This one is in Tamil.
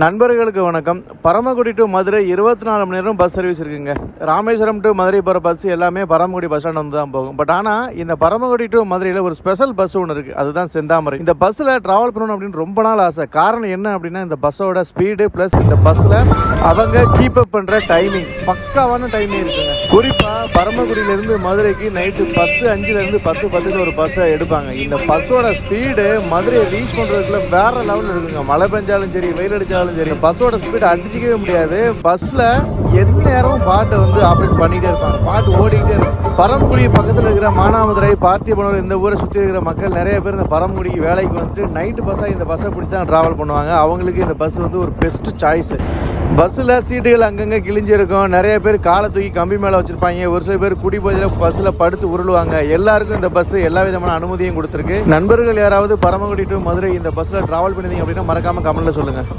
நண்பர்களுக்கு வணக்கம். பரமக்குடி டு மதுரை 24 மணி நேரம் பஸ் சர்வீஸ் இருக்குங்க. ராமேஸ்வரம் டு மதுரை போகிற பஸ் எல்லாமே பரமக்குடி பஸ் ஸ்டாண்ட் வந்து தான் போகும். பட் ஆனால் இந்த பரமக்குடி டு மதுரையில் ஒரு ஸ்பெஷல் பஸ் ஒன்று இருக்குது, அதுதான் செந்தாமரை. இந்த பஸ்ஸில் ட்ராவல் பண்ணணும் அப்படின்னு ரொம்ப நாள் ஆசை. காரணம் என்ன அப்படின்னா, இந்த பஸ்ஸோட ஸ்பீடு ப்ளஸ் இந்த பஸ்ஸில் அவங்க கீப் அப் பண்ணுற டைமிங் பக்காவான டைமிங் இருக்குங்க. குறிப்பாக பரமக்குடியிலேருந்து மதுரைக்கு நைட்டு 10:05 10:10 ஒரு பஸ்ஸை எடுப்பாங்க. இந்த பஸ்ஸோட ஸ்பீடு மதுரையை ரீச் பண்ணுறதுக்குள்ள வேற லெவலில் இருக்குங்க. மழை பெஞ்சாலும் சரி, வெயில் அடித்தாலும் சரி, பஸ்ஸோட ஸ்பீட் அடிச்சிக்கவே முடியாது. பஸ்ல எந்த நேரமும் பாட்டை வந்து ஆப்ரேட் பண்ணிட்டே இருப்பாங்க, பாட்டு ஓடிக்கிட்டே இருக்கும். பரமக்குடி பக்கத்தில் இருக்கிற மானாமதுரை, பார்த்திபனூர் இந்த ஊரை சுற்றி இருக்கிற மக்கள் நிறைய பேர் இந்த பரமக்குடிக்கு வேலைக்கு வந்துட்டு நைட்டு பஸ்ஸாக இந்த பஸ்ஸை பிடிச்சி தான் ட்ராவல் பண்ணுவாங்க. அவங்களுக்கு இந்த பஸ் வந்து ஒரு பெஸ்ட் சாய்ஸ். பஸ்ஸில் சீட்டுகள் அங்கங்கே கிழிஞ்சிருக்கும். நிறைய பேர் காலை தூக்கி கம்பி மேலே வச்சுருப்பாங்க. ஒரு சில பேர் குடிபோதையில் பஸ்ஸில் படுத்து உருளுவாங்க. எல்லாருக்கும் இந்த பஸ் எல்லா விதமான அனுமதியும் கொடுத்துருக்கு. நண்பர்கள் யாராவது பரமக்குடி டு மதுரை இந்த பஸ்ஸில் ட்ராவல் பண்ணிங்க அப்படின்னா மறக்காமல் கமெண்ட்டில் சொல்லுங்கள்.